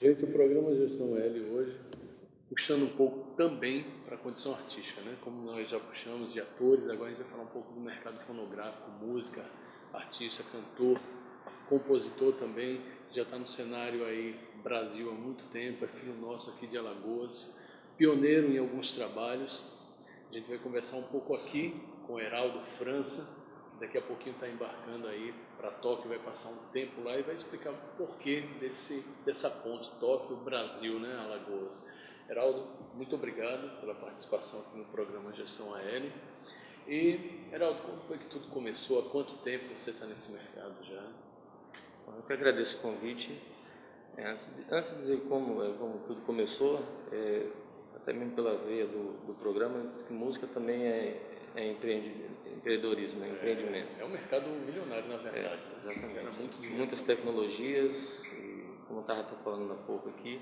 Gente, o programa Gestão L hoje, puxando um pouco também para a condição artística, né? Como nós já puxamos de atores, agora a gente vai falar um pouco do mercado fonográfico, música, artista, cantor, compositor também, já está no cenário aí Brasil há muito tempo, é filho nosso aqui de Alagoas, pioneiro em alguns trabalhos. A gente vai conversar um pouco aqui com o Heraldo França, que daqui a pouquinho está embarcando aí para Tóquio, vai passar um tempo lá e vai explicar o porquê dessa ponte Tóquio-Brasil, né, Alagoas. Heraldo, muito obrigado pela participação aqui no programa Gestão AL. E, Heraldo, como foi que tudo começou? Há quanto tempo você está nesse mercado já? Eu que agradeço o convite. Antes de dizer como tudo começou, até mesmo pela veia do programa, diz que música também é empreendedorismo, é empreendimento. É um mercado milionário, na verdade. Exatamente. Muitas tecnologias, e como eu estava falando há pouco aqui,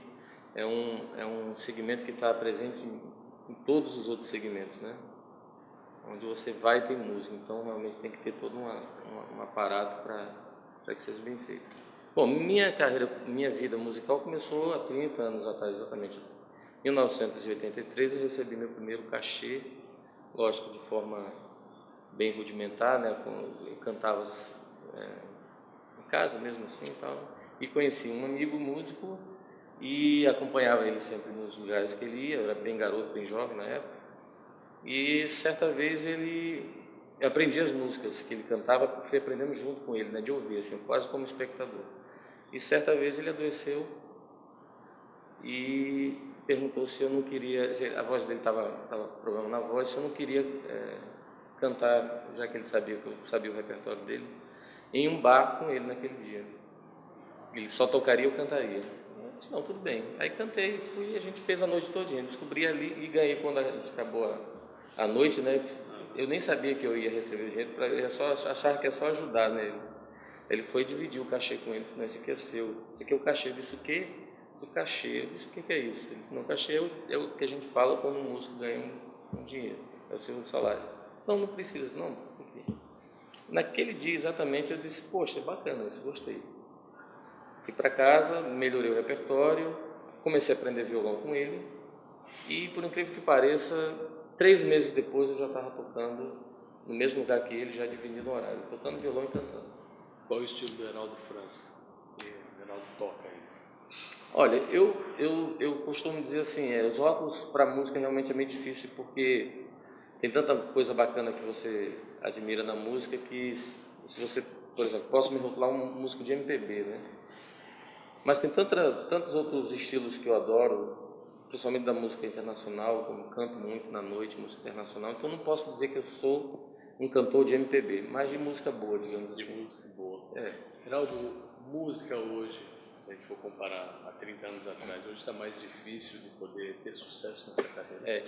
é um segmento que está presente em todos os outros segmentos, né? Onde você vai tem música, então realmente tem que ter todo um aparato para que seja bem feito. Bom, minha vida musical começou há 30 anos atrás, exatamente. Em 1983 eu recebi meu primeiro cachê, lógico, de forma bem rudimentar, né? Eu cantava em casa mesmo assim e tal, e conheci um amigo músico e acompanhava ele sempre nos lugares que ele ia, eu era bem garoto, bem jovem na época. E certa vez eu aprendi as músicas que ele cantava, fui aprendendo junto com ele, né, de ouvir, assim, quase como espectador. E certa vez ele adoeceu e perguntou se eu não queria, se a voz dele estava com problema na voz, se eu não queria cantar, já que ele sabia que eu sabia o repertório dele, em um bar com ele naquele dia. Ele só tocaria, eu cantaria. Eu disse, não, tudo bem. Aí cantei, fui, a gente fez a noite todinha. Descobri ali e ganhei quando a gente acabou a noite, né? Eu nem sabia que eu ia receber o dinheiro, eu só achava que ia só ajudar, né? Ele foi dividir o cachê com ele, disse, não, esse aqui é seu. Esse aqui é o cachê. Eu disse, o quê? Disse, o cachê. Eu disse, o que é isso? Ele disse, não, o cachê é o que a gente fala quando um músico ganha um dinheiro, é o seu salário. Eu disse, não precisa, não. Okay. Naquele dia exatamente eu disse, poxa, bacana isso, gostei. Fui para casa, melhorei o repertório, comecei a aprender violão com ele e, por incrível que pareça, 3 meses depois eu já estava tocando no mesmo lugar que ele, já dividindo o horário, tocando violão e cantando. Qual é o estilo do Heraldo França? O Heraldo toca aí. Olha, eu costumo dizer assim, os rótulos para música realmente é meio difícil porque tem tanta coisa bacana que você admira na música que se você, por exemplo, posso me rotular um músico de MPB, né? Mas tem tantos outros estilos que eu adoro, principalmente da música internacional, como canto muito na noite, música internacional, então não posso dizer que eu sou um cantor de MPB, mas de música boa, digamos assim. De música boa. Heraldo, música hoje, se a gente for comparar há 30 anos atrás, hoje está mais difícil de poder ter sucesso nessa carreira?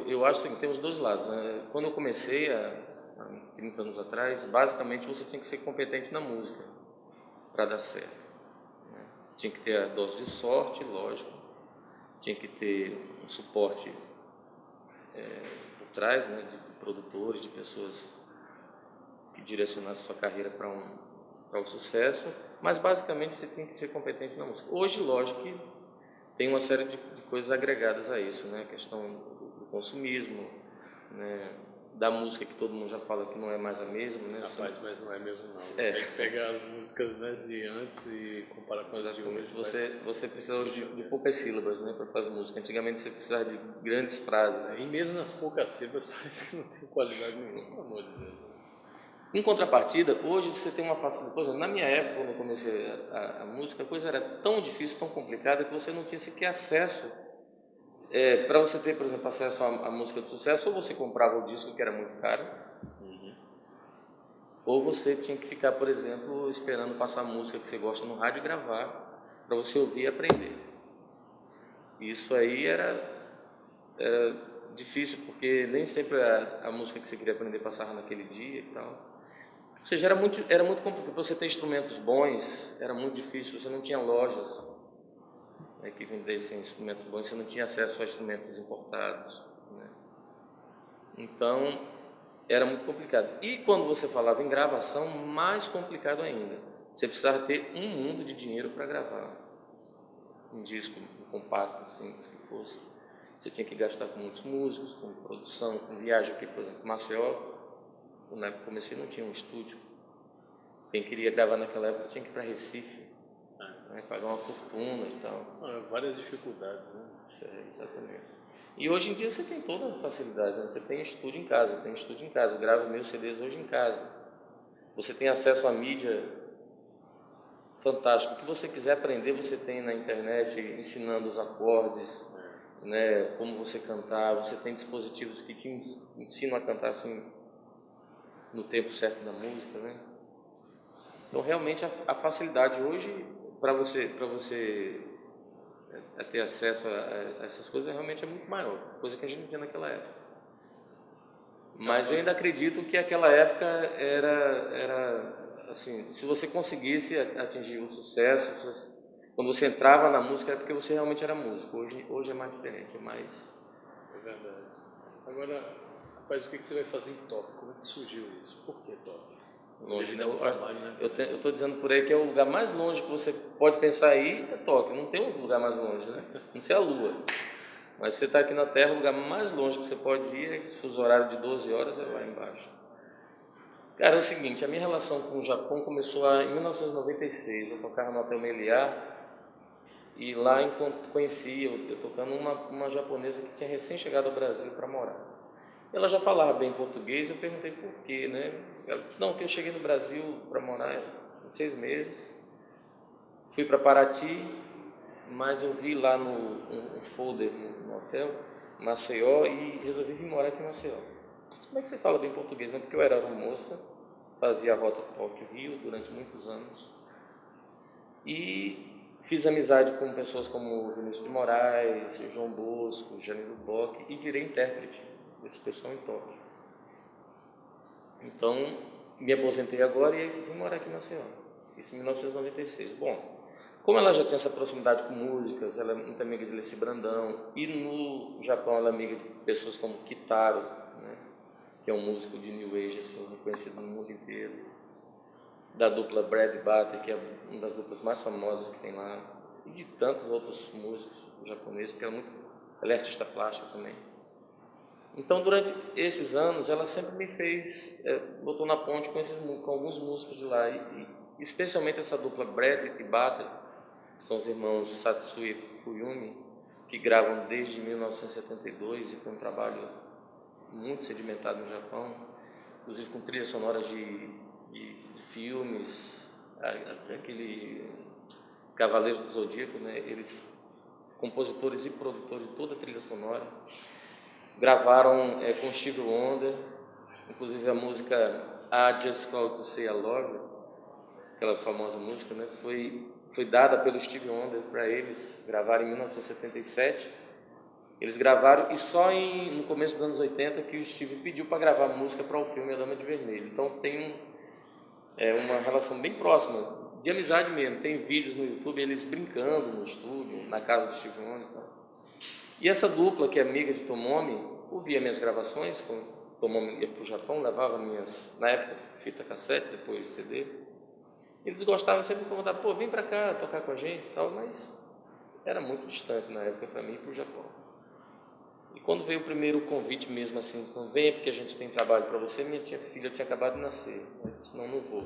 Eu acho que tem os dois lados, né? Quando eu comecei há 30 anos atrás, basicamente você tinha que ser competente na música para dar certo. Tinha que ter a dose de sorte, lógico, tinha que ter um suporte por trás, né, de produtores, de pessoas que direcionassem sua carreira para o sucesso, mas basicamente você tinha que ser competente na música. Hoje, lógico que tem uma série de coisas agregadas a isso, né, a questão do consumismo, né, da música que todo mundo já fala que não é mais a mesma, né? Rapaz, mas não é mesmo não. Você tem que pegar as músicas, né, de antes e comparar com as de hoje. Você precisa hoje de poucas sílabas, né, para fazer música. Antigamente você precisava de grandes frases. E mesmo nas poucas sílabas parece que não tem qualidade nenhuma, pelo amor de Deus. Em contrapartida, hoje você tem uma facilidade. Por exemplo, na minha época, quando eu comecei a música, a coisa era tão difícil, tão complicada, que você não tinha sequer acesso. Para você ter, por exemplo, acesso à música de sucesso, ou você comprava o disco, que era muito caro, ou você tinha que ficar, por exemplo, esperando passar a música que você gosta no rádio e gravar, para você ouvir e aprender. Isso aí era difícil, porque nem sempre a música que você queria aprender passava naquele dia e tal. Ou seja, era muito complicado. Para você ter instrumentos bons, era muito difícil. Você não tinha lojas, né, que vendessem instrumentos bons, você não tinha acesso a instrumentos importados, né? Então, era muito complicado. E quando você falava em gravação, mais complicado ainda. Você precisava ter um mundo de dinheiro para gravar. um disco compacto, simples que fosse, você tinha que gastar com muitos músicos, com produção, com viagem, porque, por exemplo, Maceió, na época que comecei, não tinha um estúdio. Quem queria gravar naquela época tinha que ir para Recife, né, pagar uma fortuna e tal. Várias dificuldades, né? Exatamente. E hoje em dia você tem toda a facilidade, né? Você tem estúdio em casa, eu gravo meus CDs hoje em casa. Você tem acesso à mídia fantástico. O que você quiser aprender, você tem na internet, ensinando os acordes, né, como você cantar. Você tem dispositivos que te ensinam a cantar assim no tempo certo da música, né? Então realmente a facilidade hoje para você ter acesso a essas coisas realmente é muito maior, coisa que a gente não tinha naquela época. Mas eu ainda acredito que aquela época era assim, se você conseguisse atingir o sucesso, quando você entrava na música, é porque você realmente era músico. Hoje é mais diferente, é mais... É verdade. Agora, rapaz, o que você vai fazer em Tóquio? Como é que surgiu isso? Por que Tóquio? Longe, né? Eu estou dizendo por aí que é o lugar mais longe que você pode pensar aí, é Tóquio. Não tem outro lugar mais longe, né? Não sei a Lua. Mas você está aqui na Terra, o lugar mais longe que você pode ir, se os horários de 12 horas, é lá embaixo. Cara, é o seguinte, a minha relação com o Japão começou em 1996. Eu tocava no Hotel Meliá e lá conheci, eu tocando uma japonesa que tinha recém chegado ao Brasil para morar. Ela já falava bem português, eu perguntei por quê, né? Ela disse, não, que eu cheguei no Brasil para morar em 6 meses, fui para Paraty, mas eu vi lá um folder no hotel, Maceió, e resolvi vir morar aqui em Maceió. Disse, como é que você fala bem português? Não, porque eu era uma moça, fazia a rota Tóquio-Rio durante muitos anos, e fiz amizade com pessoas como o Vinícius de Moraes, o João Bosco, o Janilo Bock, e virei intérprete desse pessoal em Tóquio. Então, me aposentei agora e vim morar aqui em Maceió. Isso em 1996. Bom, como ela já tinha essa proximidade com músicas, ela é muito amiga de Leci Brandão, e no Japão ela é amiga de pessoas como Kitaro, né, que é um músico de New Age, assim, reconhecido no mundo inteiro, da dupla Brad Butter, que é uma das duplas mais famosas que tem lá, e de tantos outros músicos japoneses, porque ela é artista plástica também. Então, durante esses anos, ela sempre me botou na ponte com alguns músicos de lá, e especialmente essa dupla Brad e Butter, que são os irmãos Satsui e Fuyumi, que gravam desde 1972 e tem um trabalho muito sedimentado no Japão, inclusive com trilha sonora de filmes, aquele Cavaleiro do Zodíaco, né? Eles, compositores e produtores de toda a trilha sonora, gravaram com Stevie Wonder, inclusive a música I Just Called to Say I Love You, aquela famosa música, né, foi dada pelo Stevie Wonder para eles, gravaram em 1977. Eles gravaram e só no começo dos anos 80 que o Stevie pediu para gravar música para o filme A Dama de Vermelho. Então tem uma relação bem próxima, de amizade mesmo. Tem vídeos no YouTube, eles brincando no estúdio, na casa do Stevie Wonder e tal. E essa dupla, que é amiga de Tomomi, ouvia minhas gravações, quando Tomomi ia para o Japão, levava na época, fita cassete, depois CD. Eles gostavam, sempre me convidavam, pô, vem para cá tocar com a gente e tal, mas era muito distante na época para mim ir para o Japão. E quando veio o primeiro convite mesmo assim, disse, não venha porque a gente tem trabalho para você, minha filha tinha acabado de nascer, eu disse, não vou.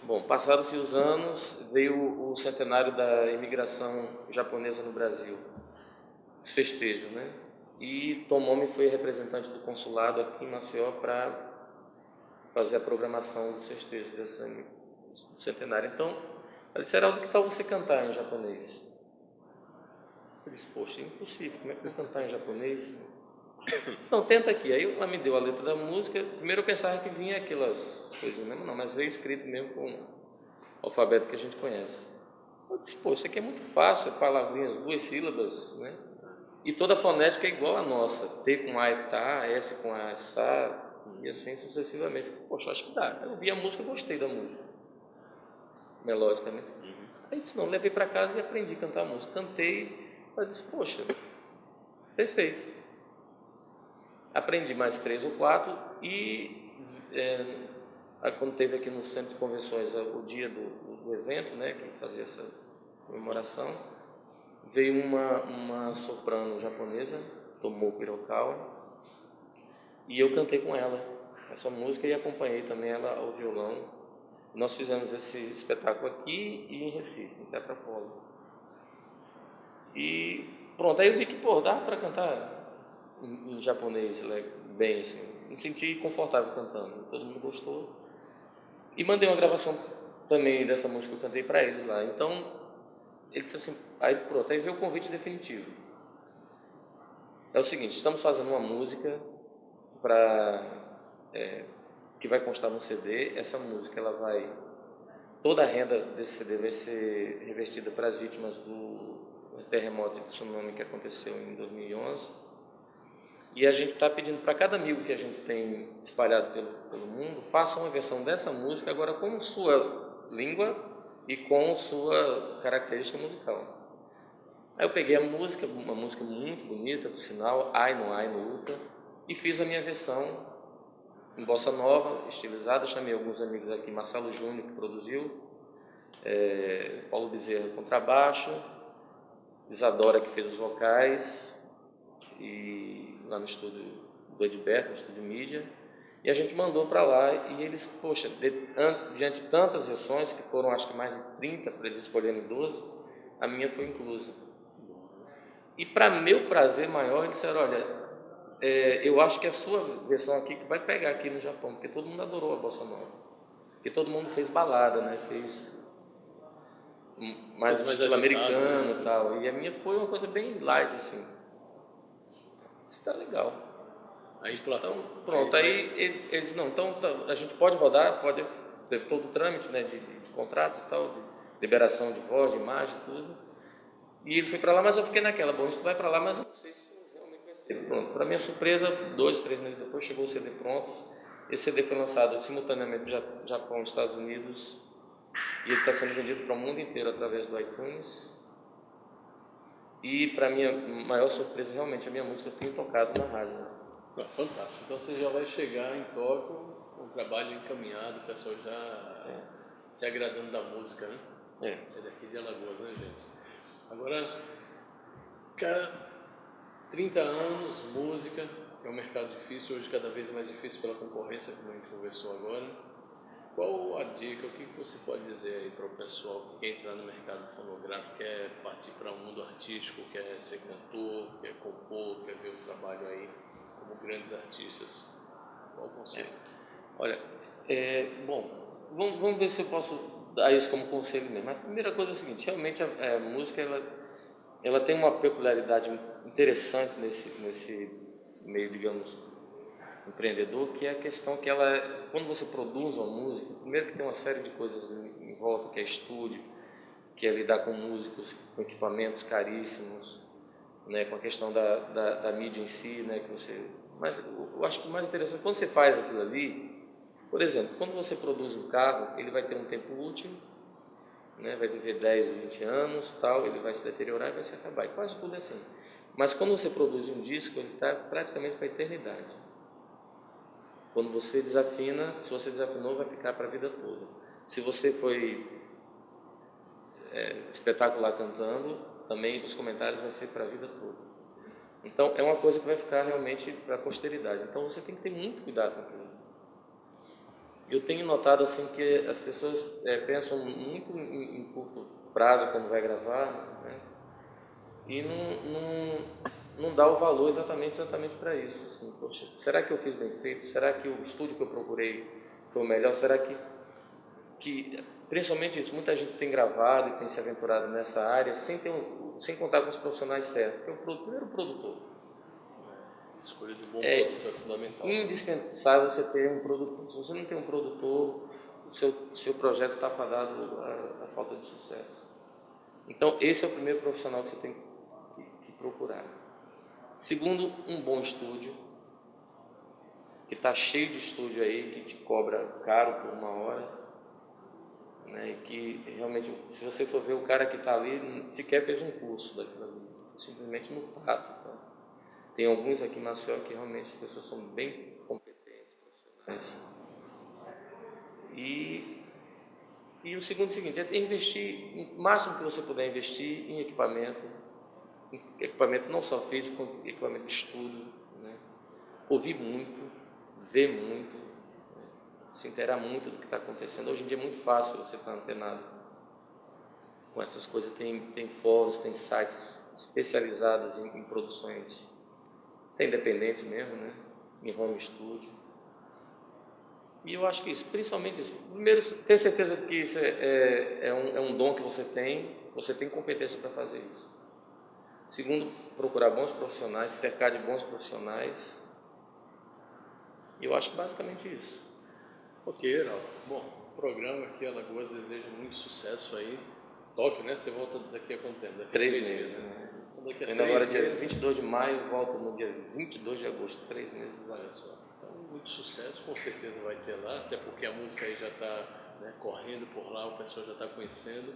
Bom, passados-se os anos, veio o centenário da imigração japonesa no Brasil, os festejos, né? E Tomomi foi representante do consulado aqui em Maceió para fazer a programação dos festejos do centenário. Então, ela disse, Heraldo, que tal você cantar em japonês? Eu disse, poxa, é impossível, como é que eu vou cantar em japonês? Disse, não, tenta aqui. Aí ela me deu a letra da música, primeiro eu pensava que vinha aquelas coisas mesmo, não, mas veio escrito mesmo com o alfabeto que a gente conhece. Eu disse, pô, isso aqui é muito fácil, palavrinhas, 2 sílabas, né? E toda a fonética é igual a nossa, T com A e tá, S com A e sa, e assim sucessivamente. Eu disse, poxa, acho que dá. Eu vi a música e gostei da música, melodicamente. Aí disse, não, levei para casa e aprendi a cantar a música. Cantei, eu disse, poxa, perfeito. Aprendi mais 3 ou 4 e quando teve aqui no Centro de Convenções o dia do evento, né, que fazia essa comemoração. Veio uma soprano japonesa, Tomoko Hirokawa, e eu cantei com ela essa música e acompanhei também ela ao violão. Nós fizemos esse espetáculo aqui e em Recife, em Teatro Apolo. E pronto, aí eu vi que, pô, dá para cantar em japonês bem, assim. Me senti confortável cantando, todo mundo gostou. E mandei uma gravação também dessa música que eu cantei para eles lá. Então, ele disse assim, aí pronto, aí veio o convite definitivo. É o seguinte, estamos fazendo uma música que vai constar no CD. Essa música, toda a renda desse CD vai ser revertida para as vítimas do terremoto e tsunami que aconteceu em 2011. E a gente está pedindo para cada amigo que a gente tem espalhado pelo mundo, faça uma versão dessa música agora com sua língua e com sua característica musical. Aí eu peguei a música, uma música muito bonita, por sinal, Ai no Uta, e fiz a minha versão em bossa nova, estilizada. Chamei alguns amigos aqui, Marcelo Júnior, que produziu, Paulo Bezerra, contrabaixo, Isadora, que fez os vocais, e lá no estúdio do Edberto, no estúdio Mídia, e a gente mandou para lá, e eles, poxa, diante de tantas versões, que foram acho que mais de 30, para eles escolherem 12, a minha foi inclusa. E para meu prazer maior, eles disseram, olha, eu acho que a sua versão aqui que vai pegar aqui no Japão, porque todo mundo adorou a bossa nova, porque todo mundo fez balada, né? Fez mais estilo americano, né? E tal, e a minha foi uma coisa bem light, assim. Isso tá legal. Aí, então, pronto, aí eles não, então a gente pode rodar, pode ter todo o trâmite, né, de contratos e tal, de liberação de voz, de imagem, tudo. E ele foi para lá, mas eu fiquei naquela, bom, isso vai para lá, mas eu não sei se realmente vai ser. Pronto, para minha surpresa, 2, 3 meses depois chegou o CD pronto. Esse CD foi lançado simultaneamente no Japão e nos Estados Unidos, e ele está sendo vendido para o mundo inteiro através do iTunes. E para minha maior surpresa, realmente, a minha música tem tocado na rádio. Fantástico. Então você já vai chegar em Tóquio com o trabalho encaminhado, o pessoal já se agradando da música, né? É daqui de Alagoas, né, gente? Agora, cara, 30 anos, música, é um mercado difícil, hoje cada vez mais difícil pela concorrência, como a gente conversou agora. Qual a dica, o que você pode dizer aí para o pessoal que quer entrar no mercado fonográfico, quer partir para o mundo artístico, quer ser cantor, quer compor, quer ver o trabalho aí como grandes artistas? Qual o conselho? Olha, bom, vamos ver se eu posso dar isso como conselho mesmo. A primeira coisa é a seguinte, realmente a música ela tem uma peculiaridade interessante nesse meio, digamos, empreendedor, que é a questão que quando você produz uma música, primeiro que tem uma série de coisas em volta, que é estúdio, que é lidar com músicos, com equipamentos caríssimos, né, com a questão da mídia em si, né, mas eu acho que o mais interessante, quando você faz aquilo ali, por exemplo, quando você produz um carro, ele vai ter um tempo útil, né, vai viver 10, 20 anos, tal, ele vai se deteriorar e vai se acabar, e quase tudo é assim. Mas quando você produz um disco, ele está praticamente para a eternidade. Quando você desafina, se você desafinou, vai ficar para a vida toda. Se você foi espetacular cantando, também os comentários vão ser para a vida toda. Então, é uma coisa que vai ficar realmente para a posteridade. Então, você tem que ter muito cuidado com aquilo. Eu tenho notado assim que as pessoas pensam muito em curto prazo quando vai gravar, né? E não dá o valor exatamente para isso. Assim, poxa, será que eu fiz bem feito? Será que o estúdio que eu procurei foi o melhor? Será que principalmente isso, muita gente tem gravado e tem se aventurado nessa área sem contar com os profissionais certos, porque o primeiro produtor. A escolha de um bom produtor é fundamental. Indispensável você ter um produtor. Se você não tem um produtor, o seu projeto está fadado à falta de sucesso. Então, esse é o primeiro profissional que você tem que procurar. Segundo, um bom estúdio, que está cheio de estúdio aí, que te cobra caro por uma hora, né? E que realmente, se você for ver o cara que está ali, sequer fez um curso daquilo ali, simplesmente no tato. Tá? Tem alguns aqui em Maceió que realmente as pessoas são bem competentes, profissionais. E E o segundo é o seguinte, é investir, o máximo que você puder investir em equipamento não só físico, como equipamento de estudo, né? Ouvir muito, ver muito, né? Se inteirar muito do que está acontecendo. Hoje em dia é muito fácil você estar antenado com essas coisas, tem fóruns, tem sites especializados em produções, tem independentes mesmo, né? Em home studio. E eu acho que isso, principalmente isso, primeiro, ter certeza de que isso é um dom que você tem competência para fazer isso. Segundo, procurar bons profissionais, se cercar de bons profissionais. E eu acho que basicamente isso. Ok, Heraldo. Bom, o programa aqui Alagoas deseja muito sucesso aí. Tóquio, né? Você volta daqui a quanto tempo? Daqui a 3 meses, né? Então, daqui a Ainda 3 agora dia meses. 22 de maio, volto no dia 22 de agosto, 3 meses. Olha só. Então, muito sucesso, com certeza vai ter lá, até porque a música aí já está, né, correndo por lá, o pessoal já está conhecendo.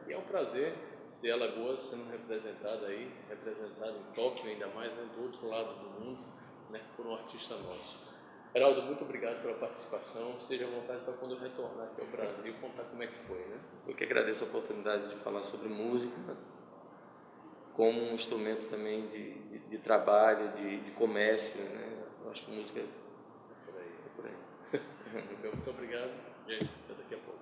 E é um prazer ter Alagoas sendo representada aí, representado em Tóquio ainda mais, né, do outro lado do mundo, né, por um artista nosso. Heraldo, muito obrigado pela participação. Esteja à vontade para quando eu retornar aqui ao Brasil contar como é que foi, né? Eu que agradeço a oportunidade de falar sobre música, como um instrumento também de trabalho, de comércio, né? Eu acho que música Por aí. é por aí. Muito obrigado, gente. Até daqui a pouco.